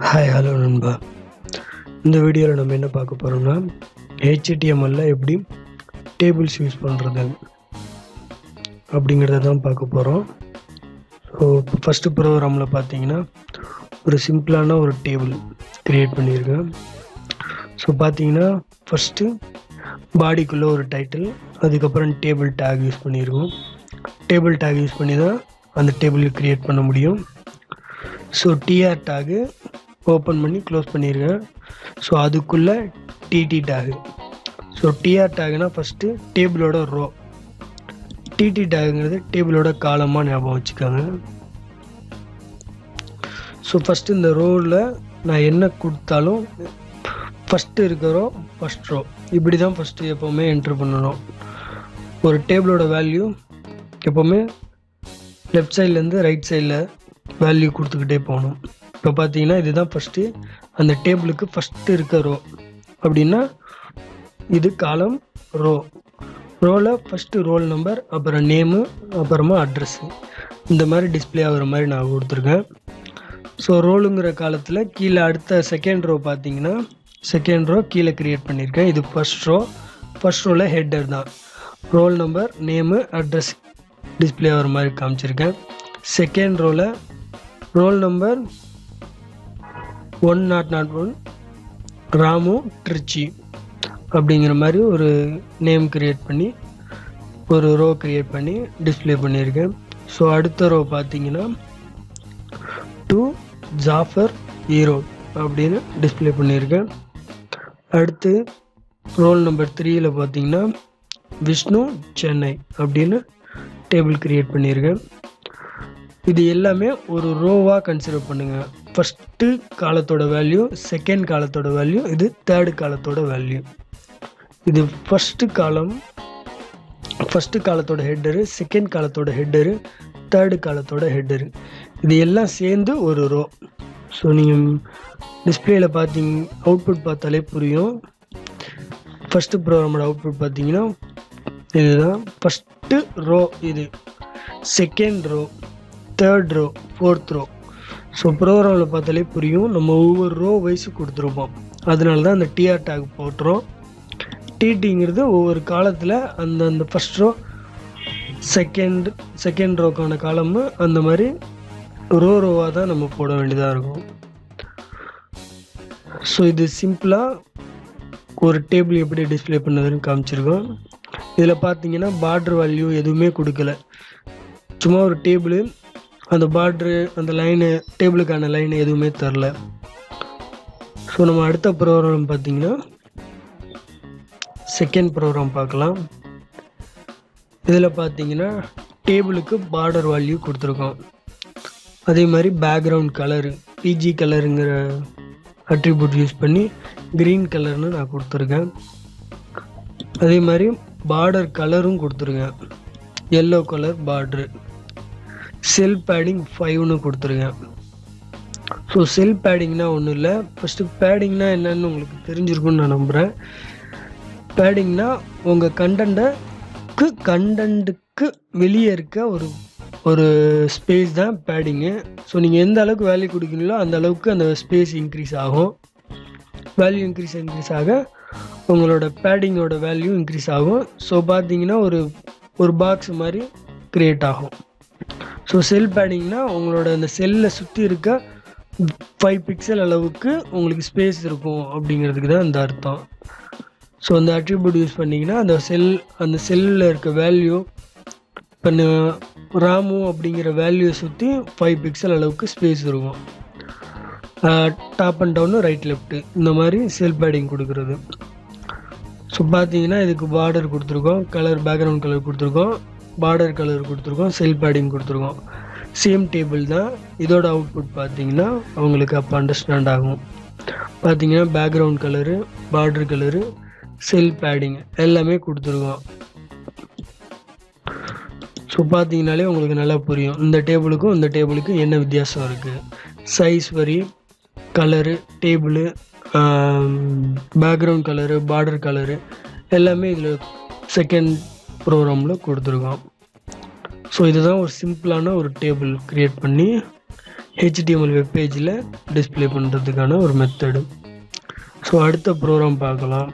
Hi hello நண்பா. இந்த வீடியோவில் நம்ம என்ன பார்க்க போகிறோம்னா HTML எப்படி டேபிள்ஸ் யூஸ் பண்ணுறது அப்படிங்கிறத தான் பார்க்க போகிறோம். ஸோ இப்போ ஃபஸ்ட்டு ப்ரோக்ராமில் பார்த்தீங்கன்னா ஒரு சிம்பிளான ஒரு டேபிள் க்ரியேட் பண்ணியிருக்கேன். ஸோ பார்த்தீங்கன்னா ஃபஸ்ட்டு பாடிக்குள்ளே ஒரு டைட்டில், அதுக்கப்புறம் டேபிள் டேக் யூஸ் பண்ணியிருக்கோம். டேபிள் டேக் யூஸ் பண்ணி தான் அந்த டேபிள் க்ரியேட் பண்ண முடியும். ஸோ TR டேகு ஓப்பன் பண்ணி க்ளோஸ் பண்ணியிருக்கேன். ஸோ அதுக்குள்ளே TT டேகு. ஸோ TR டேகுனா ஃபஸ்ட்டு டேபிளோட ரோ, TT டேகுங்கிறது டேபிளோட காலமாக ஞாபகம் வச்சுக்கோங்க. ஸோ ஃபஸ்ட்டு இந்த ரோவில் நான் என்ன கொடுத்தாலும் ஃபஸ்ட்டு இருக்க ரோ ஃபஸ்ட் ரோ இப்படி தான் ஃபஸ்ட்டு எப்போவுமே என்ட்ரு பண்ணணும். ஒரு டேபிளோட வேல்யூ எப்போவுமே லெஃப்ட் சைட்லேருந்து ரைட் சைடில் வேல்யூ கொடுத்துக்கிட்டே போகணும். இப்போ பார்த்தீங்கன்னா இதுதான் ஃபஸ்ட்டு அந்த டேபிளுக்கு ஃபஸ்ட்டு இருக்க ரோ அப்படின்னா இது காலம் ரோ. ரோவில் ஃபஸ்ட்டு ரோல் நம்பர், அப்புறம் நேமு, அப்புறமா அட்ரஸ்ஸு இந்த மாதிரி டிஸ்பிளே ஆகிற மாதிரி நான் கொடுத்துருக்கேன். ஸோ ரோலுங்கிற காலத்தில் கீழே அடுத்த செகண்ட் ரோ பார்த்தீங்கன்னா செகண்ட் ரோ கீழே க்ரியேட் பண்ணியிருக்கேன். இது ஃபஸ்ட் ரோ. ஃபஸ்ட் ரோவில் ஹெட்டர் தான், roll number, name, address display ஆகிற மாதிரி காமிச்சிருக்கேன். செகண்ட் ரோவில் ரோல் நம்பர் 1001 ராமு ட்ரிச்சி அப்படிங்கிற மாதிரி ஒரு நேம் க்ரியேட் பண்ணி ஒரு ரோ க்ரியேட் பண்ணி டிஸ்பிளே பண்ணியிருக்கேன். ஸோ அடுத்த ரோ பார்த்தீங்கன்னா 2 ஜாஃபர் ஹீரோ அப்படின்னு டிஸ்பிளே பண்ணியிருக்கேன். அடுத்து ரோல் நம்பர் 3ல் பார்த்தீங்கன்னா விஷ்ணு சென்னை அப்படின்னு டேபிள் க்ரியேட் பண்ணியிருக்கேன். இது எல்லாமே ஒரு ரோவாக கன்சிடர் பண்ணுங்கள். ஃபஸ்ட்டு காலத்தோட வேல்யூ, செகண்ட் காலத்தோட வேல்யூ, இது தேர்டு காலத்தோட வேல்யூ. இது ஃபஸ்ட்டு காலத்தோட ஹெட்டரு, செகண்ட் காலத்தோட ஹெட்டரு, தேர்டு காலத்தோட ஹெட்டரு, இது எல்லாம் சேர்ந்து ஒரு ரோ. ஸோ நீங்கள் டிஸ்பிளேயில் அவுட்புட் பார்த்தாலே புரியும். ஃபஸ்ட்டு ப்ரோக்ராமோட அவுட்புட் பார்த்தீங்கன்னா இதுதான். ஃபஸ்ட்டு ரோ இது, second row, third row, fourth row. So ப்ரோக்ராமில் பார்த்தாலே புரியும், நம்ம ஒவ்வொரு ரோ வைஸு கொடுத்துருப்போம். அதனால தான் அந்த TR டேக் போட்டுறோம். TTங்கிறது ஒவ்வொரு காலத்தில் அந்த ஃபஸ்ட் ரோ, செகண்ட் ரோக்கான காலமு அந்த மாதிரி ரோவாக தான் நம்ம போட வேண்டியதாக இருக்கும். ஸோ இது சிம்பிளாக ஒரு டேபிள் எப்படி டிஸ்பிளே பண்ணதுன்னு காமிச்சிருக்கோம். இதில் பார்த்தீங்கன்னா பார்டர் வேல்யூ எதுவுமே கொடுக்கல, சும்மா ஒரு டேபிள், அந்த பார்ட்ரு, அந்த லைனு, டேபிளுக்கான லைன் எதுவுமே தரல. ஸோ நம்ம அடுத்த ப்ரோக்ராம் பார்த்தீங்கன்னா செகண்ட் ப்ரோக்ராம் பார்க்கலாம். இதில் பார்த்தீங்கன்னா டேபிளுக்கு பார்டர் வேல்யூ கொடுத்துருக்கோம். அதே மாதிரி பேக்ரவுண்ட் கலரு PG கலருங்கிற அட்ரிபியூட் யூஸ் பண்ணி க்ரீன் கலர்னு நான் கொடுத்துருக்கேன். அதே மாதிரி பார்டர் கலரும் கொடுத்துருக்கேன், yellow colour border. Cell padding 5ன்னு கொடுத்துருக்கேன். ஸோ செல் பேடிங்னா ஒன்றும் இல்லை, ஃபஸ்ட்டு பேடிங்னா என்னன்னு உங்களுக்கு தெரிஞ்சிருக்குன்னு நான் நம்புகிறேன். பேடிங்னா உங்கள் கண்டென்ட்டுக்கு வெளியே இருக்க ஒரு ஸ்பேஸ் தான் பேடிங்கு. ஸோ நீங்கள் எந்த அளவுக்கு வேல்யூ கொடுக்குறீங்களோ அந்த அளவுக்கு அந்த ஸ்பேஸ் இன்க்ரீஸ் ஆகும். வேல்யூ இன்க்ரீஸ் ஆக உங்களோட பேடிங்கோட வேல்யூ இன்க்ரீஸ் ஆகும். ஸோ பார்த்தீங்கன்னா ஒரு பாக்ஸ் மாதிரி க்ரியேட் ஆகும். ஸோ செல் பேடிங்னா உங்களோட அந்த செல்லில் சுற்றி இருக்க 5 பிக்சல் அளவுக்கு உங்களுக்கு ஸ்பேஸ் இருக்கும் அப்படிங்கிறதுக்கு தான் இந்த அர்த்தம். ஸோ அந்த அட்ரிபியூட் யூஸ் பண்ணிங்கன்னா அந்த செல்லில் இருக்க வேல்யூ, இப்போ ராமு அப்படிங்கிற வேல்யூவை சுற்றி 5 பிக்சல் அளவுக்கு ஸ்பேஸ் இருக்கும். Top and down, right left, இந்த மாதிரி செல் பேடிங் கொடுக்குறது. ஸோ பார்த்தீங்கன்னா இதுக்கு பார்டர் கொடுத்துருக்கோம், கலர், பேக்ரவுண்ட் கலர் கொடுத்துருக்கோம், பார்டர் கலர் கொடுத்துருக்கோம், செல் பேடிங் கொடுத்துருக்கோம். சேம் டேபிள் தான். இதோட அவுட்புட் பார்த்தீங்கன்னா அவங்களுக்கு அப்போ அண்டர்ஸ்டாண்ட் ஆகும். பார்த்தீங்கன்னா பேக்ரவுண்ட் கலரு, பார்டர் கலரு, செல் பேடிங் எல்லாமே கொடுத்துருக்கோம். ஸோ பார்த்தீங்கனாலே உங்களுக்கு நல்லா புரியும் இந்த டேபிளுக்கும் இந்த டேபிளுக்கும் என்ன வித்தியாசம் இருக்குது. சைஸ் வரி, colour, table, background colour, border colour எல்லாமே இதில் செகண்ட் ப்ரோக்ராமில் கொடுத்துருக்கோம். ஸோ இதுதான் ஒரு சிம்பிளான ஒரு டேபிள் க்ரியேட் பண்ணி HTML வெப் பேஜில் டிஸ்பிளே பண்ணுறதுக்கான ஒரு மெத்தடு. ஸோ அடுத்த ப்ரோக்ராம் பார்க்கலாம்.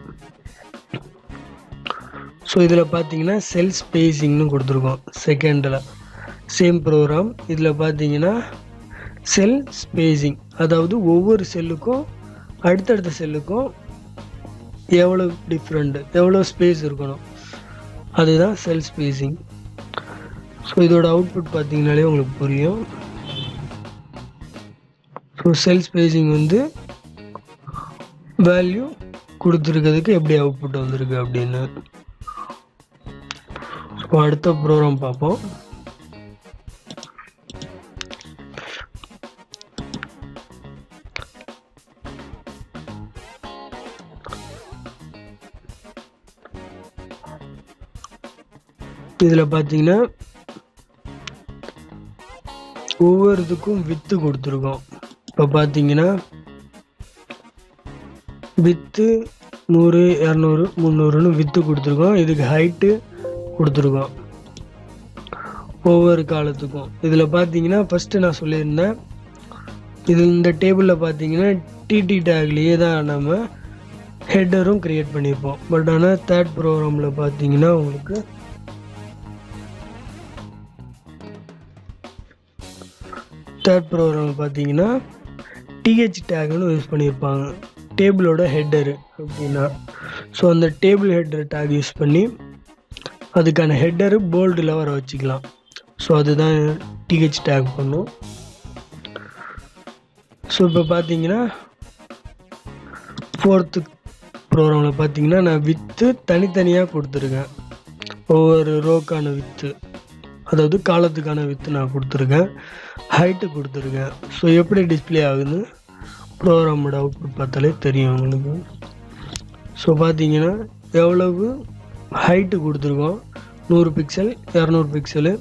ஸோ இதில் பார்த்தீங்கன்னா செல் ஸ்பேஸிங்னு கொடுத்துருக்கோம். செகண்டில் சேம் ப்ரோக்ராம். இதில் பார்த்தீங்கன்னா செல் ஸ்பேஸிங், அதாவது ஒவ்வொரு செல்லுக்கும் அடுத்தடுத்த செல்லுக்கும் எவ்வளோ டிஃப்ரெண்ட்டு, எவ்வளோ ஸ்பேஸ் இருக்கணும், அதுதான் செல் ஸ்பேஸிங். ஸோ இதோட அவுட்புட் பார்த்தீங்கனாலே உங்களுக்கு புரியும். ஸோ செல் ஸ்பேஸிங் வந்து வேல்யூ கொடுத்துருக்கிறதுக்கு எப்படி அவுட்புட் வந்திருக்கு அப்படின்னு. ஸோ அடுத்த ப்ரோக்ராம் பார்ப்போம். இதில் பார்த்தீங்கன்னா ஒவ்வொருத்துக்கும் வித்து கொடுத்துருக்கோம். இப்போ பார்த்தீங்கன்னா வித்து 100, 200, 300ன்னு வித்து கொடுத்துருக்கோம். இதுக்கு ஹைட்டு கொடுத்துருக்கோம் ஒவ்வொரு காலத்துக்கும். இதில் பார்த்தீங்கன்னா ஃபஸ்ட்டு நான் சொல்லியிருந்தேன், இது இந்த டேபிளில் பார்த்தீங்கன்னா டிடி டேக்லேயே தான் நம்ம ஹெட்டரும் க்ரியேட் பண்ணியிருப்போம். பட் ஆனால் தேர்ட் ப்ரோக்ராமில் பார்த்தீங்கன்னா உங்களுக்கு பார்த்தீங்கன்னா டிஹெச் டேக்னு யூஸ் பண்ணியிருப்பாங்க, டேபிளோட ஹெட்டரு அப்படின்னா. ஸோ அந்த டேபிள் ஹெட்டர் டேக் யூஸ் பண்ணி அதுக்கான ஹெட்டரு போல்டில் வர வச்சுக்கலாம். ஸோ அதுதான் டிஹெச் டேக் பண்ணும். ஸோ இப்போ பார்த்தீங்கன்னா ஃபோர்த்து ப்ரோக்ராமில் பார்த்தீங்கன்னா நான் வித்து தனித்தனியாக கொடுத்துருக்கேன். ஒவ்வொரு ரோக்கான வித்து, அதாவது காலத்துக்கான வித்து நான் கொடுத்துருக்கேன், ஹைட்டு கொடுத்துருக்கேன். ஸோ எப்படி டிஸ்பிளே ஆகுதுன்னு ப்ரோக்ராமோட அவுட்புட் பார்த்தாலே தெரியும் உங்களுக்கு. ஸோ பார்த்தீங்கன்னா எவ்வளவு ஹைட்டு கொடுத்துருக்கோம், 100 பிக்சல், 200 பிக்சலு,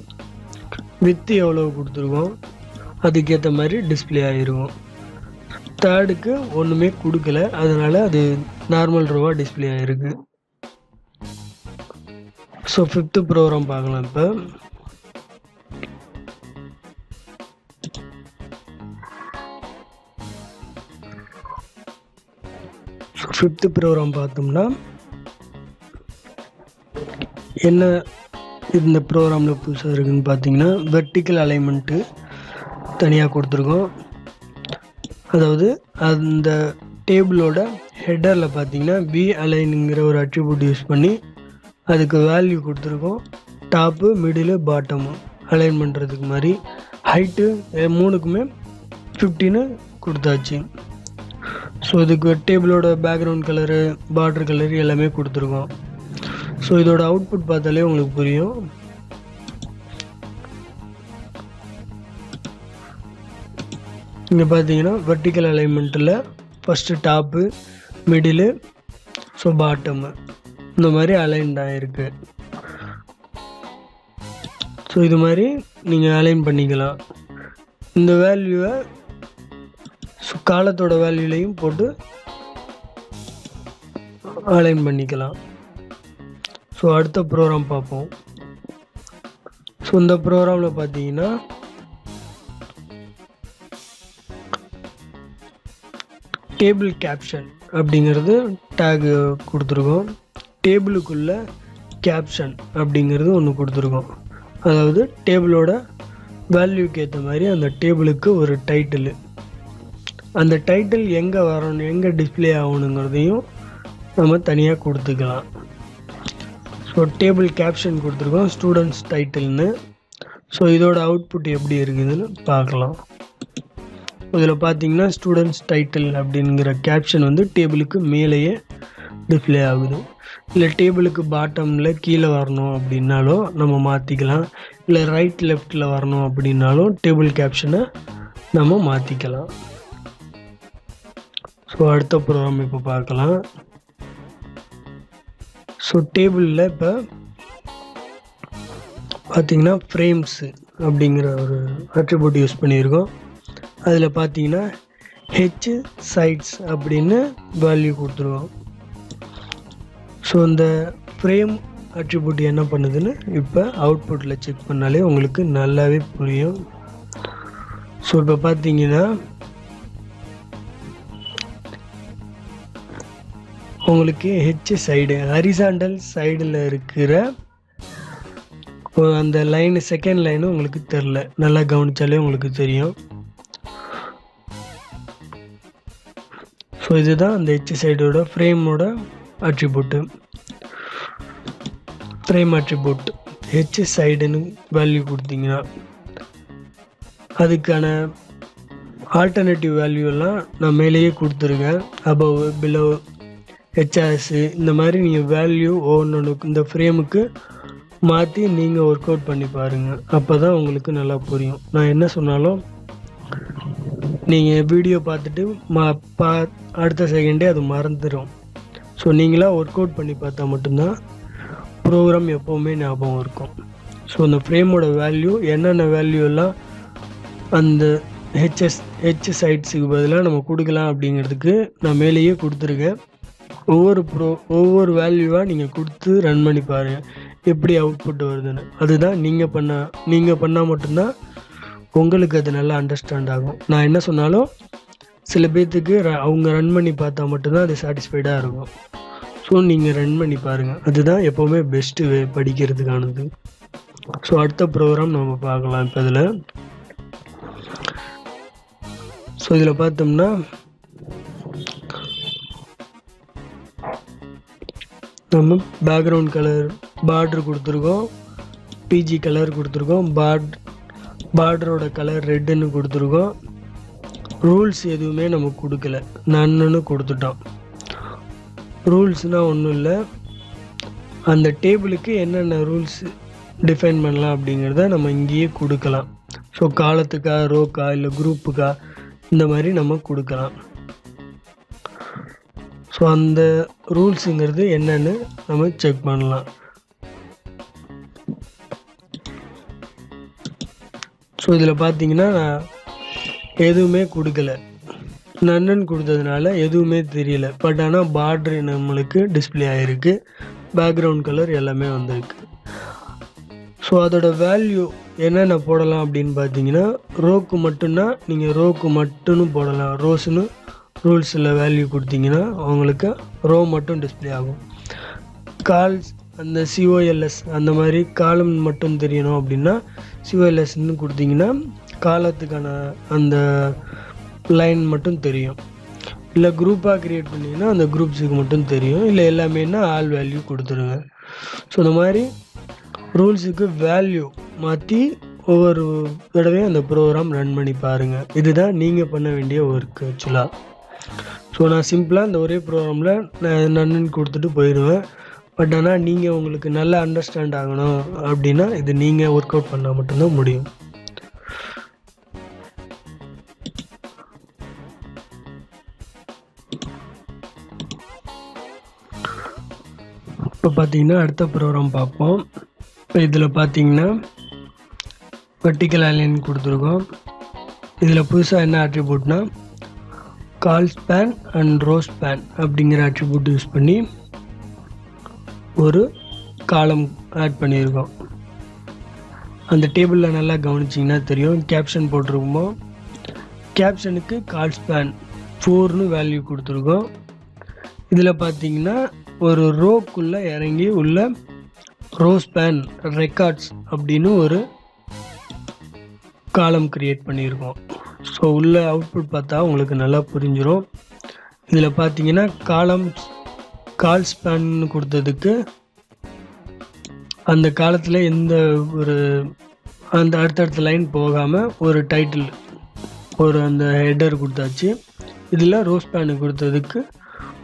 வித்து எவ்வளவு கொடுத்துருக்கோம், அதுக்கேற்ற மாதிரி டிஸ்பிளே ஆகிருக்கும். தேர்டுக்கு ஒன்றுமே கொடுக்கல, அதனால் அது நார்மல் ரோவாக டிஸ்பிளே ஆகிருக்கு. ஸோ ஃபிஃப்த்து ப்ரோக்ராம் பார்க்கலாம். இப்போ ஃபிஃப்த்து ப்ரோக்ராம் பார்த்தோம்னா என்ன இந்த ப்ரோக்ராமில் புதுசாக இருக்குதுன்னு பார்த்தீங்கன்னா வெர்டிக்கல் அலைன்மெண்ட்டு தனியாக கொடுத்துருக்கோம். அதாவது அந்த டேபிளோட ஹெட்டரில் பார்த்தீங்கன்னா வி அலைனுங்கிற ஒரு அட்ரிபியூட் யூஸ் பண்ணி அதுக்கு வேல்யூ கொடுத்துருக்கோம். டாப்பு, மிடிலு, பாட்டமு அலைன் பண்ணுறதுக்கு மாதிரி. ஹைட்டு 3க்குமே 15 கொடுத்தாச்சு. ஸோ இதுக்கு டேபிளோட பேக்ரவுண்ட் கலரு, பார்டர் கலரு எல்லாமே கொடுத்துருக்கோம். ஸோ இதோட அவுட்புட் பார்த்தாலே உங்களுக்கு புரியும். இங்கே பார்த்தீங்கன்னா வெர்டிக்கல் அலைன்மெண்ட்டில் first top, middle, so bottom இந்த மாதிரி அலைன்ட் ஆகிருக்கு. ஸோ இது மாதிரி நீங்கள் அலைன் பண்ணிக்கலாம். இந்த வேல்யூவை காலத்தோட வேல்யூலையும் போட்டு அலைன் பண்ணிக்கலாம். ஸோ அடுத்த ப்ரோக்ராம் பார்ப்போம். ஸோ இந்த ப்ரோக்ராமில் பார்த்தீங்கன்னா டேபிள் கேப்ஷன் அப்படிங்கிறது டேக் கொடுத்துருக்கோம். டேபிளுக்குள்ள கேப்ஷன் அப்படிங்கிறது ஒன்று கொடுத்துருக்கோம். அதாவது டேபிளோட வேல்யூக்கு ஏற்ற மாதிரி அந்த டேபிளுக்கு ஒரு டைட்டிலு, அந்த டைட்டில் எங்கே வரணும், எங்கே டிஸ்பிளே ஆகணுங்கிறதையும் நம்ம தனியாக கொடுத்துக்கலாம். ஸோ டேபிள் கேப்ஷன் கொடுத்துருக்கோம், ஸ்டூடெண்ட்ஸ் டைட்டில்னு. ஸோ இதோட அவுட்புட் எப்படி இருக்குதுன்னு பார்க்கலாம். இதில் பார்த்தீங்கன்னா ஸ்டூடெண்ட்ஸ் டைட்டில் அப்படிங்கிற கேப்ஷன் வந்து டேபிளுக்கு மேலேயே டிஸ்பிளே ஆகுது. இல்லை டேபிளுக்கு பாட்டமில் கீழே வரணும் அப்படின்னாலும் நம்ம மாற்றிக்கலாம். இல்லை ரைட் லெஃப்டில் வரணும் அப்படின்னாலும் டேபிள் கேப்ஷனை நம்ம மாற்றிக்கலாம். ஸோ அடுத்த ப்ரோக்ராம் இப்போ பார்க்கலாம். ஸோ டேபிளில் இப்போ பார்த்தீங்கன்னா ஃப்ரேம்ஸு அப்படிங்கிற ஒரு அட்ரிபியூட் யூஸ் பண்ணியிருக்கோம். அதில் பார்த்தீங்கன்னா ஹெச் சைட்ஸ் அப்படின்னு வேல்யூ கொடுத்துருவோம். ஸோ இந்த ஃப்ரேம் அட்ரிபியூட் என்ன பண்ணுதுன்னு இப்போ அவுட்புட்டில் செக் பண்ணாலே உங்களுக்கு நல்லாவே புரியும். ஸோ இப்போ பார்த்தீங்கன்னா உங்களுக்கு ஹெச் சைடு ஹரிசாண்டல் சைடில் இருக்கிற அந்த லைனு செகண்ட் லைனு உங்களுக்கு தெரில, நல்லா கவனித்தாலே உங்களுக்கு தெரியும். ஸோ இதுதான் அந்த ஹெச் சைடோட ஃப்ரேமோட அட்ரிபியூட்டு. ஃப்ரேம் அட்ரிபியூட் ஹெச் சைடுன்னு வேல்யூ கொடுத்தீங்கன்னா அதுக்கான ஆல்டர்னேட்டிவ் வேல்யூலாம் நான் மேலேயே கொடுத்துருக்கேன். அபவ், பிலோ, ஹெச்ஆர்எஸ்ஸு இந்த மாதிரி நீங்கள் வேல்யூ ஒவ்வொன்று இந்த ஃப்ரேமுக்கு மாற்றி நீங்கள் ஒர்க் அவுட் பண்ணி பாருங்கள். அப்போ தான் உங்களுக்கு நல்லா புரியும். நான் என்ன சொன்னாலும் நீங்கள் வீடியோ பார்த்துட்டு அடுத்த செகண்டே அது மறந்துடும். ஸோ நீங்களாக ஒர்க் அவுட் பண்ணி பார்த்தா மட்டும்தான் ப்ரோக்ராம் எப்போவுமே ஞாபகம் இருக்கும். ஸோ அந்த ஃப்ரேமோட வேல்யூ என்னென்ன வேல்யூ எல்லாம் அந்த ஹெச் சைட்ஸுக்கு பதிலாக நம்ம கொடுக்கலாம் அப்படிங்கிறதுக்கு நான் மேலேயே கொடுத்துருக்கேன். ஒவ்வொரு வேல்யூவாக நீங்கள் கொடுத்து ரன் பண்ணி பாருங்கள் எப்படி அவுட்புட் வருதுன்னு. அதுதான் நீங்கள் பண்ணால் மட்டும்தான் உங்களுக்கு அது நல்லா அண்டர்ஸ்டாண்ட் ஆகும். நான் என்ன சொன்னாலும் சில பேர்த்துக்கு அவங்க ரன் பண்ணி பார்த்தா மட்டும்தான் அது சாட்டிஸ்ஃபைடாக இருக்கும். ஸோ நீங்கள் ரன் பண்ணி பாருங்கள், அதுதான் எப்போவுமே பெஸ்ட்டு வே படிக்கிறதுக்கானது. ஸோ அடுத்த ப்ரோக்ராம் நம்ம பார்க்கலாம். இப்போ இதில் பார்த்தோம்னா நம்ம பேக்ரவுண்ட் கலர் பார்டர் கொடுத்துருக்கோம், பிஜி கலர் கொடுத்துருக்கோம், பார்டரோட கலர் ரெட்டுன்னு கொடுத்துருக்கோம். ரூல்ஸ் எதுவுமே நம்ம கொடுக்கல, நன்னு கொடுத்துட்டோம். ரூல்ஸ்னால் ஒன்றும் இல்லை, அந்த டேபிளுக்கு என்னென்ன ரூல்ஸ் டிஃபைன் பண்ணலாம் அப்படிங்கிறத நம்ம இங்கேயே கொடுக்கலாம். ஸோ காலத்துக்கா, ரோக்கா, இல்லை குரூப்புக்கா, இந்த மாதிரி நம்ம கொடுக்கலாம். ஸோ அந்த ரூல்ஸுங்கிறது என்னென்னு நம்ம செக் பண்ணலாம். ஸோ இதில் பார்த்தீங்கன்னா நான் எதுவுமே கொடுக்கல, நன்னு கொடுத்ததுனால எதுவுமே தெரியல. பட் ஆனால் பார்டர் நம்மளுக்கு டிஸ்பிளே ஆகிருக்கு, பேக்ரவுண்ட் கலர் எல்லாமே வந்திருக்கு. ஸோ அதோட வேல்யூ என்னென்ன போடலாம் அப்படின்னு பார்த்தீங்கன்னா, ரோக்கு மட்டும்னா நீங்கள் ரோக்கு மட்டும் போடலாம். ரோஸ்னு ரூல்ஸில் வேல்யூ கொடுத்தீங்கன்னா அவங்களுக்கு ரோ மட்டும் டிஸ்பிளே ஆகும். கால்ஸ் அந்த சிஓஎல்எஸ் அந்த மாதிரி காலம் மட்டும் தெரியணும் அப்படின்னா சிஓஎல்எஸ்ன்னு கொடுத்தீங்கன்னா காலத்துக்கான அந்த லைன் மட்டும் தெரியும். இல்லை குரூப்பாக க்ரியேட் பண்ணிங்கன்னா அந்த குரூப்ஸுக்கு மட்டும் தெரியும். இல்லை எல்லாமேனா ஆல் வேல்யூ கொடுத்துருங்க. ஸோ இந்த மாதிரி ரூல்ஸுக்கு வேல்யூ மாற்றி ஒவ்வொரு தடவையும் அந்த ப்ரோக்ராம் ரன் பண்ணி பாருங்கள். இதுதான் நீங்கள் பண்ண வேண்டிய ஒர்க் ஆக்சுவலாக. ஸோ நான் சிம்பிளாக இந்த ஒரே ப்ரோக்ராமில் நான் நன்னு கொடுத்துட்டு போயிடுவேன். பட் ஆனால் நீங்கள் உங்களுக்கு நல்லா அண்டர்ஸ்டாண்ட் ஆகணும் அப்படின்னா இது நீங்கள் ஒர்க் அவுட் பண்ணால் மட்டும்தான் முடியும். இப்போ பார்த்தீங்கன்னா அடுத்த ப்ரோக்ராம் பார்ப்போம். இப்போ இதில் பார்த்தீங்கன்னா வெர்டிக்கல் அலைன் கொடுத்துருக்கோம். இதில் புதுசாக என்ன அட்ரிபியூட்னா கால் ஸ்பேன் அண்ட் ரோ ஸ்பேன் அப்படிங்கிற அட்ரிபியூட் யூஸ் பண்ணி ஒரு காலம் ஆட் பண்ணியிருக்கோம். அந்த டேபிளில் நல்லா கவனிச்சிங்கன்னா தெரியும், கேப்ஷன் போட்டிருக்குமோ கேப்ஷனுக்கு கால் ஸ்பேன் 4ன்னு வேல்யூ கொடுத்துருக்கோம். இதில் பார்த்தீங்கன்னா ஒரு ரோக்குள்ளே இறங்கி உள்ள ரோ ஸ்பேன் ரெக்கார்ட்ஸ் அப்படின்னு ஒரு காலம் க்ரியேட் பண்ணியிருக்கோம். ஸோ உள்ள அவுட்புட் பார்த்தா உங்களுக்கு நல்லா புரிஞ்சிடும். இதில் பார்த்தீங்கன்னா கால் ஸ்பேன்னு கொடுத்ததுக்கு அந்த காலத்தில் எந்த ஒரு அந்த அடுத்தடுத்த லைன் போகாமல் ஒரு டைட்டில் அந்த ஹெட்டர் கொடுத்தாச்சு. இதில் ரோ ஸ்பேனு கொடுத்ததுக்கு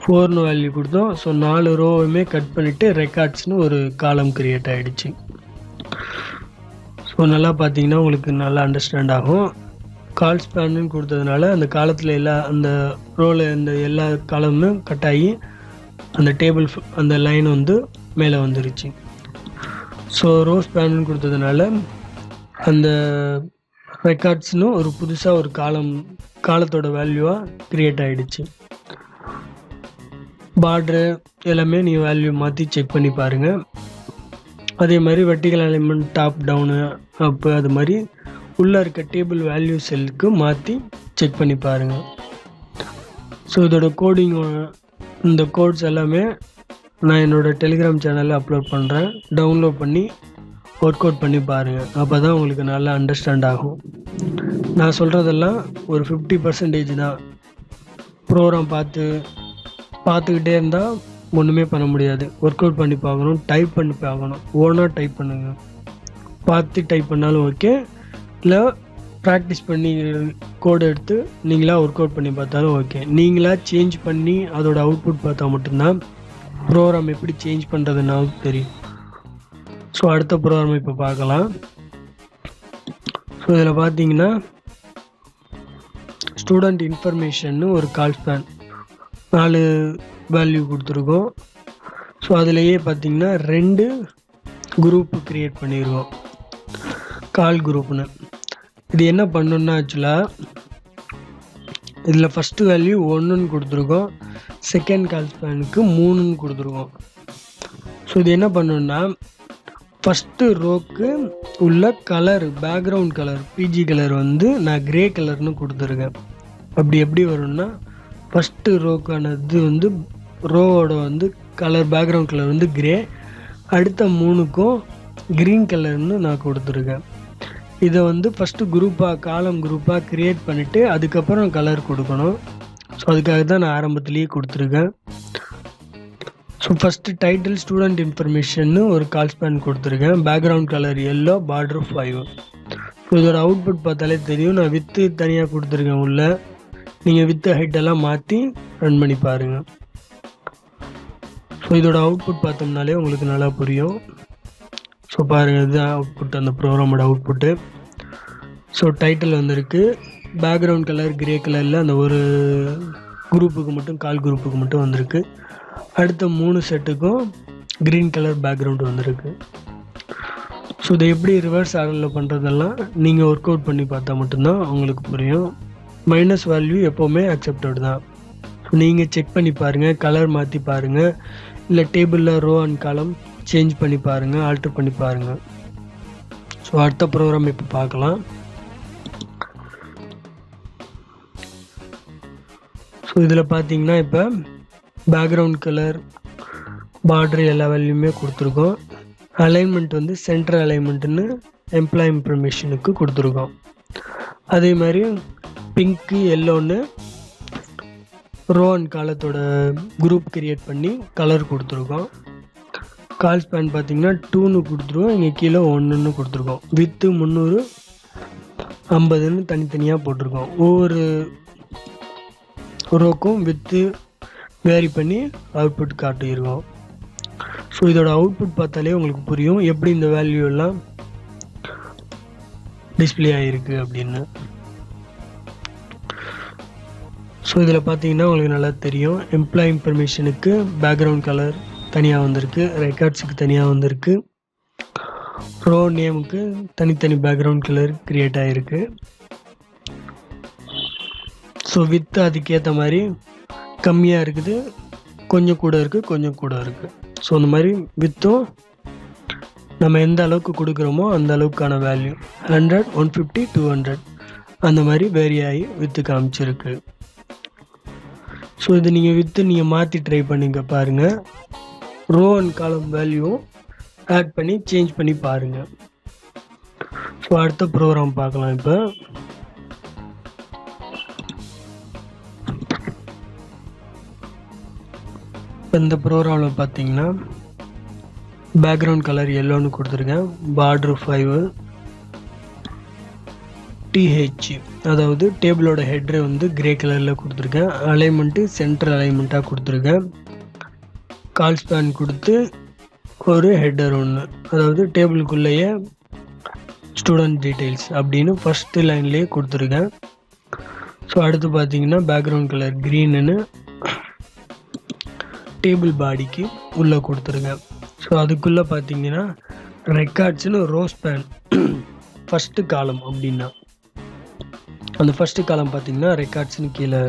4ன்னு வேல்யூ கொடுத்தோம். ஸோ 4 ரோவுமே கட் பண்ணிவிட்டு ரெக்கார்ட்ஸ்னு ஒரு காலம் க்ரியேட் ஆகிடுச்சு. ஸோ நல்லா பார்த்தீங்கன்னா உங்களுக்கு நல்லா அண்டர்ஸ்டாண்ட் ஆகும். கால் ஸ்பேன்னு கொடுத்ததுனால அந்த காலத்தில் அந்த ரோவில் இந்த எல்லா காலமும் கட் ஆகி அந்த டேபிள் அந்த லைன் மேலே வந்துருச்சு. ஸோ ரோ ஸ்பேன்னு கொடுத்ததுனால அந்த ரெக்கார்ட்ஸ்னு ஒரு புதுசாக ஒரு காலத்தோட வேல்யூவாக க்ரியேட் ஆகிடுச்சு. பார்ட்ரு எல்லாமே நீ வேல்யூ மாற்றி செக் பண்ணி பாருங்கள். அதே மாதிரி வெர்டிக்கல் அலைன்மெண்ட் டாப் டவுனு அப்பு அது மாதிரி உள்ளே இருக்க டேபிள் வேல்யூ செல்லுக்கு மாற்றி செக் பண்ணி பாருங்கள். ஸோ இதோட கோடிங், இந்த கோட்ஸ் எல்லாமே நான் என்னோடய டெலிகிராம் சேனலில் அப்லோட் பண்ணுறேன். டவுன்லோட் பண்ணி ஒர்க் அவுட் பண்ணி பாருங்கள். அப்போ தான் உங்களுக்கு நல்லா அண்டர்ஸ்டாண்ட் ஆகும். நான் சொல்கிறதெல்லாம் ஒரு 50% தான். ப்ரோக்ராம் பார்த்துக்கிட்டே இருந்தால் ஒன்றுமே பண்ண முடியாது. ஒர்க் அவுட் பண்ணி பார்க்கணும், டைப் பண்ணி பார்க்கணும். ஓனாக டைப் பண்ணுங்க. பார்த்து டைப் பண்ணாலும் ஓகே, இல்லை ப்ராக்டிஸ் பண்ணி கோடு எடுத்து நீங்களாக ஒர்க் அவுட் பண்ணி பார்த்தாலும் ஓகே. நீங்களாக சேஞ்ச் பண்ணி அதோட அவுட்புட் பார்த்தா மட்டும்தான் ப்ரோக்ராம் எப்படி சேஞ்ச் பண்ணுறதுனாலும் தெரியும். ஸோ அடுத்த ப்ரோக்ராம் இப்போ பார்க்கலாம். ஸோ இதில் பார்த்தீங்கன்னா ஸ்டூடெண்ட் இன்ஃபர்மேஷன்னு ஒரு கால் ஸ்பேன் 4 வேல்யூ கொடுத்துருக்கோம். ஸோ அதிலேயே பார்த்தீங்கன்னா 2 குரூப்பு க்ரியேட் பண்ணியிருக்கோம், கால் குரூப்னு. இது என்ன பண்ணணுன்னா ஆக்சுவலாக இதில் ஃபஸ்ட்டு வேல்யூ 1ன்னு கொடுத்துருக்கோம், செகண்ட் கால் ஸ்பேனுக்கு 3ன்னு கொடுத்துருக்கோம். ஸோ இது என்ன பண்ணணுன்னா ஃபஸ்ட்டு ரோக்கு உள்ள colour, background colour, PG colour வந்து நான் க்ரே கலர்னு கொடுத்துருக்கேன். அப்படி எப்படி வரும்னா ஃபஸ்ட்டு ரோக்கானது வந்து ரோவோட வந்து கலர், பேக்ரவுண்ட் கலர் வந்து க்ரே, அடுத்த 3க்கும் க்ரீன் கலர்னு நான் கொடுத்துருக்கேன். இதை வந்து ஃபஸ்ட்டு குரூப்பாக, காலம் குரூப்பாக க்ரியேட் பண்ணிவிட்டு அதுக்கப்புறம் கலர் கொடுக்கணும். ஸோ அதுக்காக தான் நான் ஆரம்பத்துலேயே கொடுத்துருக்கேன். ஸோ ஃபஸ்ட்டு டைட்டில் ஸ்டூடெண்ட் இன்ஃபர்மேஷன்னு ஒரு கால் ஸ்பேன் கொடுத்துருக்கேன். Background colour yellow, border 5. So இதோட அவுட்புட் பார்த்தாலே தெரியும். நான் வித்து தனியாக கொடுத்துருக்கேன் உள்ள. நீங்கள் வித்து ஹைட்டெல்லாம் மாற்றி ரன் பண்ணி பாருங்கள். ஸோ இதோட அவுட்புட் பார்த்தோம்னாலே உங்களுக்கு நல்லா புரியும். ஸோ பாருங்கள், இதுதான் அவுட்புட், அந்த ப்ரோக்ராமோட அவுட்புட்டு. ஸோ டைட்டில் வந்திருக்கு, பேக்ரவுண்ட் கலர் க்ரே கலரில் அந்த ஒரு குரூப்புக்கு மட்டும், கால் குரூப்புக்கு மட்டும் வந்திருக்கு. அடுத்த 3 செட்டுக்கும் க்ரீன் கலர் பேக்ரவுண்ட் வந்திருக்கு. ஸோ இதை எப்படி ரிவர்ஸ் ஆர்டரில் பண்ணுறதெல்லாம் நீங்கள் ஒர்க் அவுட் பண்ணி பார்த்தா மட்டும்தான் உங்களுக்கு புரியும். மைனஸ் வேல்யூ எப்போவுமே அக்செப்டட் தான். ஸோ நீங்கள் செக் பண்ணி பாருங்கள், கலர் மாற்றி பாருங்கள், இல்லை டேபிளில் ரோ அண்ட் காலம் சேஞ்ச் பண்ணி பாருங்கள், ஆல்டர் பண்ணி பாருங்கள். ஸோ அடுத்த ப்ரோக்ராம் இப்போ பார்க்கலாம். ஸோ இதில் பார்த்தீங்கன்னா இப்போ பேக்ரவுண்ட் கலர், பார்டர் எல்லா வேல்யூமே கொடுத்துருக்கோம். அலைன்மெண்ட் வந்து சென்டர் அலைன்மெண்ட்டுன்னு எம்ப்ளாய் இன்ஃபர்மேஷனுக்கு கொடுத்துருக்கோம். அதே மாதிரி பிங்க்கு, எல்லோன்னு ரோ அண்ட் காலத்தோட குரூப் கிரியேட் பண்ணி கலர் கொடுத்துருக்கோம். கால் ஸ்பேன் பார்த்தீங்கன்னா 2ன்னு கொடுத்துருக்கோம், இங்கே கீழே 1ன்னு கொடுத்துருக்கோம். வித்து 300, 50ன்னு தனித்தனியாக போட்டிருக்கோம். ஒவ்வொரு ரோக்கும் வித்து வேரி பண்ணி அவுட்புட் காட்டியிருக்கோம். ஸோ இதோட அவுட்புட் பார்த்தாலே உங்களுக்கு புரியும் எப்படி இந்த வேல்யூ எல்லாம் டிஸ்பிளே ஆகிருக்கு அப்படின்னு. ஸோ இதில் பார்த்தீங்கன்னா உங்களுக்கு நல்லா தெரியும். எம்ப்ளாய் இன்ஃபர்மேஷனுக்கு பேக்ரவுண்ட் கலர் தனியாக வந்திருக்கு, ரெக்கார்ட்ஸுக்கு தனியாக வந்திருக்கு, ரோ நேமுக்கு தனித்தனி பேக்ரவுண்ட் கலர் க்ரியேட் ஆகிருக்கு. ஸோ வித்து அதுக்கேற்ற மாதிரி கம்மியாக இருக்குது, கொஞ்சம் கூட இருக்குது, கொஞ்சம் கூட இருக்குது. ஸோ அந்த மாதிரி வித்தும் நம்ம எந்த அளவுக்கு கொடுக்குறோமோ அந்த அளவுக்கான வேல்யூ 100, 150, 200 அந்த மாதிரி வேரி ஆகி வித்து காமிச்சிருக்கு. ஸோ இது நீங்கள் வித்து நீங்கள் மாற்றி ட்ரை பண்ணிங்க பாருங்கள். Row and column value add பண்ணி சேஞ்ச் பண்ணி பாருங்கள். ஸோ அடுத்த ப்ரோக்ராம் பார்க்கலாம். இப்போ இந்த ப்ரோக்ராமில் பார்த்தீங்கன்னா பேக்ரவுண்ட் கலர் எல்லோன்னு கொடுத்துருக்கேன், பார்டர் 5, TH அதாவது டேபிளோட ஹெட்ரு வந்து க்ரே கலரில் கொடுத்துருக்கேன். அலைன்மெண்ட்டு சென்டர் அலைன்மெண்ட்டாக கொடுத்துருக்கேன். கால் ஸ்பேன் கொடுத்து ஒரு ஹெட்டர் ஒன்று, அதாவது டேபிளுக்குள்ளேயே ஸ்டூடெண்ட் டீட்டெயில்ஸ் அப்படின்னு ஃபஸ்ட்டு லைன்லேயே கொடுத்துருக்கேன். ஸோ அடுத்து பார்த்தீங்கன்னா பேக்ரவுண்ட் கலர் க்ரீனுன்னு டேபிள் பாடிக்கு உள்ளே கொடுத்துருக்கேன். ஸோ அதுக்குள்ளே பார்த்தீங்கன்னா ரெக்கார்ட்ஸ்னு ரோ ஸ்பேன் ஃபஸ்ட்டு காலம் அப்படின்னா அந்த ஃபஸ்ட்டு காலம் பார்த்தீங்கன்னா ரெக்கார்ட்ஸ்னு கீழே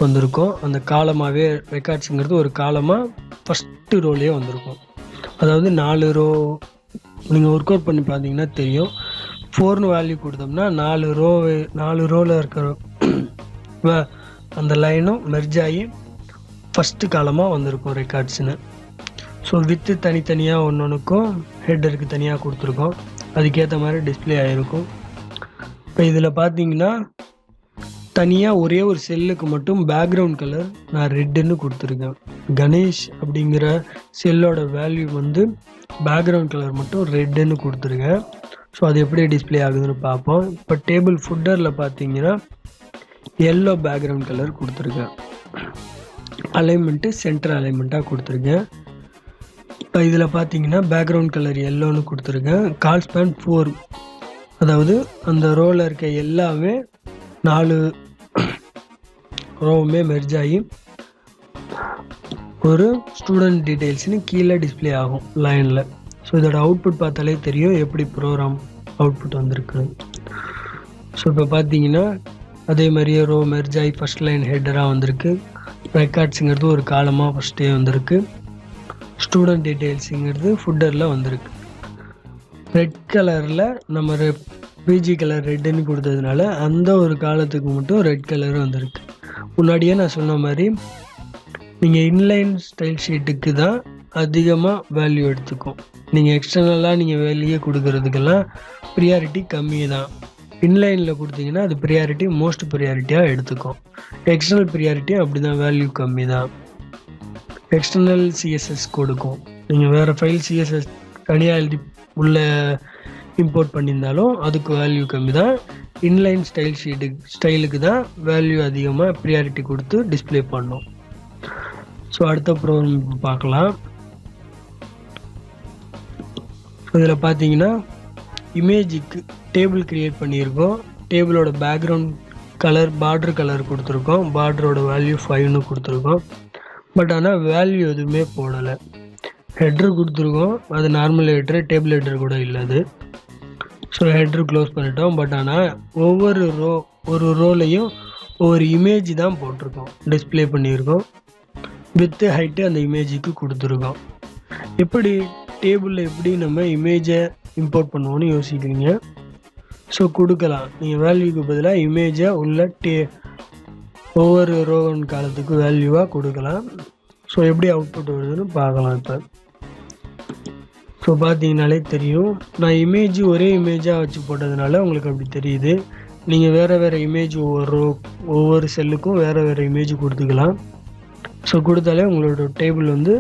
வந்திருக்கும். அந்த காலமாகவே ரெக்கார்ட்ஸுங்கிறது ஒரு காலமாக ஃபஸ்ட்டு ரோலேயே வந்திருக்கும். அதாவது 4 ரோ நீங்கள் ஒர்க் அவுட் பண்ணி பார்த்தீங்கன்னா தெரியும். 4ன்னு வேல்யூ கொடுத்தோம்னா 4 ரோவில் இருக்கிற அந்த லைனும் மெர்ஜ் ஆகி ஃபஸ்ட்டு காலமாக வந்திருக்கும் ரெக்கார்ட்ஸ்னு. ஸோ வித்து தனித்தனியாக ஒன்றுக்கும் ஹெட்டருக்கு தனியாக கொடுத்துருக்கோம், அதுக்கேற்ற மாதிரி டிஸ்பிளே ஆகிருக்கும். இப்போ இதில் பார்த்தீங்கன்னா தனியாக ஒரே ஒரு செல்லுக்கு மட்டும் பேக்ரவுண்ட் கலர் நான் ரெட்டுன்னு கொடுத்துருக்கேன். கணேஷ் அப்படிங்கிற செல்லோட வேல்யூ வந்து பேக்ரவுண்ட் கலர் மட்டும் ரெட்டுன்னு கொடுத்துருக்கேன். ஸோ அது எப்படி டிஸ்பிளே ஆகுதுன்னு பார்ப்போம். இப்போ டேபிள் ஃபுட்டரில் பார்த்தீங்கன்னா எல்லோ பேக்ரவுண்ட் கலர் கொடுத்துருக்கேன், அலைன்மெண்ட்டு சென்டர் அலைன்மெண்ட்டாக கொடுத்துருக்கேன். இப்போ இதில் பார்த்தீங்கன்னா பேக்ரவுண்ட் கலர் எல்லோன்னு கொடுத்துருக்கேன். கால் ஸ்பேன் 4, அதாவது அந்த ரோவில் இருக்க எல்லாமே 4 ரோவுமே மெர்ஜ் ஆகி ஒரு ஸ்டூடெண்ட் டீட்டெயில்ஸ்னு கீழே டிஸ்பிளே ஆகும் லைனில். ஸோ இதோட அவுட்புட் பார்த்தாலே தெரியும் எப்படி ப்ரோக்ராம் அவுட்புட் வந்திருக்கு. ஸோ இப்போ பார்த்தீங்கன்னா அதே மாதிரியே ரோ மெர்ஜ் ஆகி ஃபஸ்ட் லைன் ஹெட்டராக வந்திருக்கு. ரெக்கார்ட்ஸுங்கிறது ஒரு காலமாக ஃபஸ்ட்டே வந்திருக்கு. ஸ்டூடெண்ட் டீட்டெயில்ஸுங்கிறது ஃபுட்டரில் வந்திருக்கு. ரெட் கலரில் நம்ம பிஜி கலர் ரெட்டுன்னு கொடுத்ததுனால அந்த ஒரு காலத்துக்கு மட்டும் ரெட் கலர் வந்திருக்கு. முன்னாடியே நான் சொன்ன மாதிரி நீங்கள் இன்லைன் ஸ்டைல் ஷீட்டுக்கு தான் அதிகமாக வேல்யூ எடுத்துக்கும். நீங்கள் எக்ஸ்டர்னலாக நீங்கள் வெளியே கொடுக்கறதுக்கெல்லாம் ப்ரியாரிட்டி கம்மி தான். இன்லைனில் கொடுத்தீங்கன்னா அது ப்ரியாரிட்டி மோஸ்ட் ப்ரியாரிட்டியாக எடுத்துக்கும். எக்ஸ்டர்னல் ப்ரியாரிட்டி அப்படி தான், வேல்யூ கம்மி தான். எக்ஸ்டர்னல் சிஎஸ்எஸ் கொடுக்கும். நீங்கள் வேறு ஃபைல் சிஎஸ்எஸ் தனியாக எழுதி உள்ள இம்போர்ட் பண்ணியிருந்தாலும் அதுக்கு வேல்யூ கம்மி தான். இன்லைன் ஸ்டைலுக்கு தான் வேல்யூ அதிகமாக ப்ரியாரிட்டி கொடுத்து டிஸ்பிளே பண்ணோம். ஸோ அடுத்த ப்ரோக்ராம் பார்க்கலாம். இதில் பார்த்தீங்கன்னா இமேஜுக்கு டேபிள் க்ரியேட் பண்ணியிருக்கோம். டேபிளோட பேக்ரவுண்ட் கலர் பார்டர் கலர் கொடுத்துருக்கோம். பார்டரோட வேல்யூ 5ன்னு கொடுத்துருக்கோம். பட் ஆனால் வேல்யூ எதுவுமே போடலை. ஹெட்ரு கொடுத்துருக்கோம், அது நார்மல் ஹெட்ரு, டேபிள் ஹெட்ரு கூட இல்லை அது. ஸோ ஹெட்ரு க்ளோஸ் பண்ணிட்டோம். பட் ஆனால் ஒரு ரோலையும் ஒவ்வொரு இமேஜ் தான் போட்டிருக்கோம், டிஸ்பிளே பண்ணியிருக்கோம். வித்து ஹைட்டு அந்த இமேஜுக்கு கொடுத்துருக்கோம். எப்படி டேபிளில் எப்படி நம்ம இமேஜை இம்போர்ட் பண்ணுவோன்னு யோசிக்கிறீங்க. ஸோ கொடுக்கலாம், நீங்கள் வேல்யூக்கு பதிலாக இமேஜை உள்ள ஒவ்வொரு ரோவன் காலத்துக்கு வேல்யூவாக கொடுக்கலாம். ஸோ எப்படி அவுட்புட் வருதுன்னு பார்க்கலாம். இப்போ ஸோ பார்த்தீங்கனாலே தெரியும், நான் இமேஜ் ஒரே இமேஜாக வச்சு போட்டதுனால உங்களுக்கு அப்படி தெரியுது. நீங்கள் வேறு இமேஜ் ஒவ்வொரு செல்லுக்கும் வேறு இமேஜ் கொடுத்துக்கலாம். ஸோ கொடுத்தாலே உங்களோட டேபிள் வந்து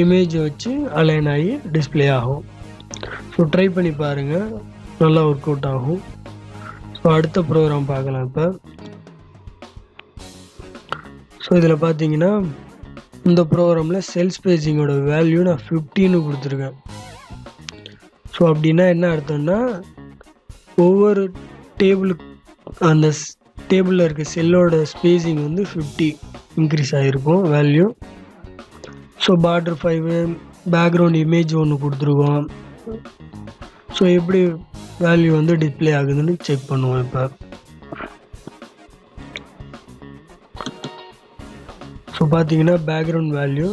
இமேஜ் வச்சு அலைன் ஆகி டிஸ்பிளே ஆகும். ஸோ ட்ரை பண்ணி பாருங்கள், நல்லா ஒர்க் அவுட் ஆகும். ஸோ அடுத்த ப்ரோக்ராம் பார்க்கலாம். இப்போ ஸோ இதில் பார்த்தீங்கன்னா இந்த ப்ரோக்ராமில் செல் ஸ்பேசிங்கோட வேல்யூ நான் 15ன்னு கொடுத்துருக்கேன். ஸோ அப்படின்னா என்ன அர்த்தம்னா ஒவ்வொரு அந்த டேபிளில் இருக்க செல்லோட ஸ்பேசிங் வந்து 50 இன்க்ரீஸ் ஆகிருக்கும் value. So border 5, background image ஒன்று கொடுத்துருக்கோம். ஸோ எப்படி வேல்யூ வந்து டிஸ்பிளே ஆகுதுன்னு செக் பண்ணுவோம். இப்போ ஸோ பார்த்தீங்கன்னா பேக்ரவுண்ட் வேல்யூ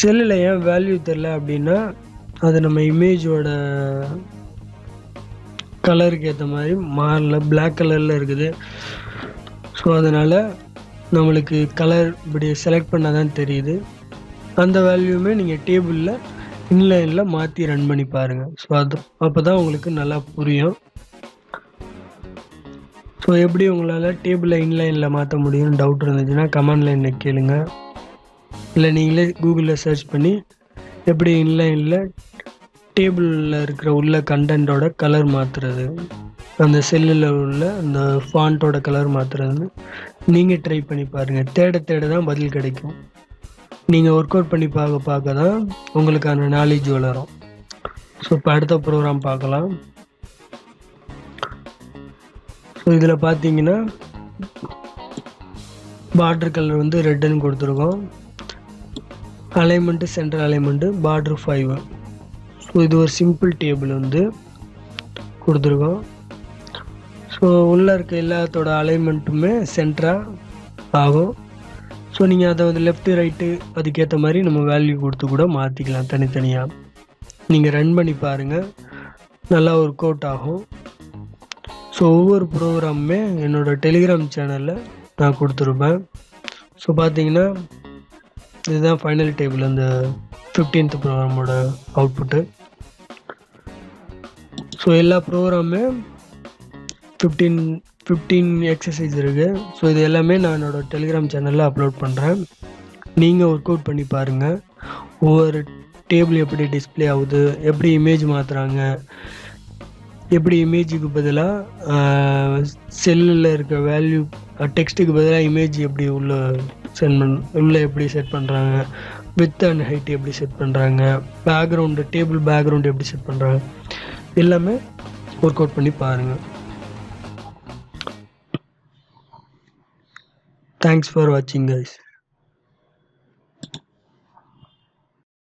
செல்லில் ஏன் வேல்யூ தெரில அப்படின்னா அது நம்ம இமேஜோட கலருக்கு ஏற்ற மாதிரி மாறல, பிளாக் கலரில் இருக்குது. ஸோ அதனால் நம்மளுக்கு கலர் இப்படி செலக்ட் பண்ணால் தான் தெரியுது. அந்த வேல்யூமே நீங்கள் டேபிளில் இன்லைனில் மாற்றி ரன் பண்ணி பாருங்கள். ஸோ அப்போ தான் உங்களுக்கு நல்லா புரியும். ஸோ எப்படி உங்களால் டேபிளை இன்லைனில் மாற்ற முடியும்னு டவுட் இருந்துச்சுன்னா கமெண்ட் லைனில் கேளுங்க. இல்லை நீங்களே கூகுளில் சர்ச் பண்ணி எப்படி இன்லைனில் டேபிளில் இருக்கிற உள்ள கண்டென்ட்டோட கலர் மாற்றுறது, அந்த செல்லில் உள்ள அந்த ஃபாண்ட்டோட கலர் மாற்றுறதுன்னு நீங்கள் ட்ரை பண்ணி பாருங்கள். தேட தான் பதில் கிடைக்கும். நீங்கள் ஒர்க் அவுட் பண்ணி பார்க்க தான் உங்களுக்கான நாலேஜ் வளரும். ஸோ இப்போ அடுத்த ப்ரோக்ராம் பார்க்கலாம். ஸோ இதில் பார்த்தீங்கன்னா பார்டர் கலர் வந்து ரெட்டுன்னு கொடுத்துருக்கோம். Alignment centre alignment border 5. So இது ஒரு சிம்பிள் டேபிள் வந்து கொடுத்துருக்கோம். ஸோ உள்ளே இருக்க எல்லாத்தோட அலைன்மெண்ட்டுமே சென்டராக ஆகும். ஸோ நீங்கள் அதை வந்து லெஃப்ட்டு ரைட்டு அதுக்கேற்ற மாதிரி நம்ம வேல்யூ கொடுத்து கூட மாற்றிக்கலாம் தனித்தனியாக. நீங்கள் ரன் பண்ணி பாருங்கள், நல்லா ஒர்க் அவுட் ஆகும். ஸோ ஒவ்வொரு ப்ரோக்ராமுமே என்னோடய டெலிகிராம் சேனலில் நான் கொடுத்துருப்பேன். ஸோ பார்த்தீங்கன்னா இதுதான் ஃபைனல் டேபிள், அந்த 15th ப்ரோக்ராமோட அவுட்புட்டு. ஸோ எல்லா ப்ரோக்ராமுமே 15 எக்ஸசைஸ் இருக்குது. ஸோ இது எல்லாமே நான் என்னோடய டெலிகிராம் சேனலில் அப்லோட் பண்ணுறேன். நீங்கள் ஒர்க் அவுட் பண்ணி பாருங்கள். ஒவ்வொரு டேபிள் எப்படி டிஸ்பிளே ஆகுது, எப்படி இமேஜ் மாற்றுறாங்க, எப்படி இமேஜுக்கு பதிலாக செல்லில் இருக்க வேல்யூ டெக்ஸ்ட்டுக்கு பதிலாக இமேஜ் எப்படி உள்ளே எப்படி செட் பண்ணுறாங்க, வித் அண்ட் ஹைட் எப்படி செட் பண்ணுறாங்க, பேக்ரவுண்டு டேபிள் பேக்ரவுண்டு எப்படி செட் பண்ணுறாங்க, எல்லாமே ஒர்க் அவுட் பண்ணி பாருங்கள். தேங்க்ஸ் ஃபார் வாட்சிங் கைஸ்.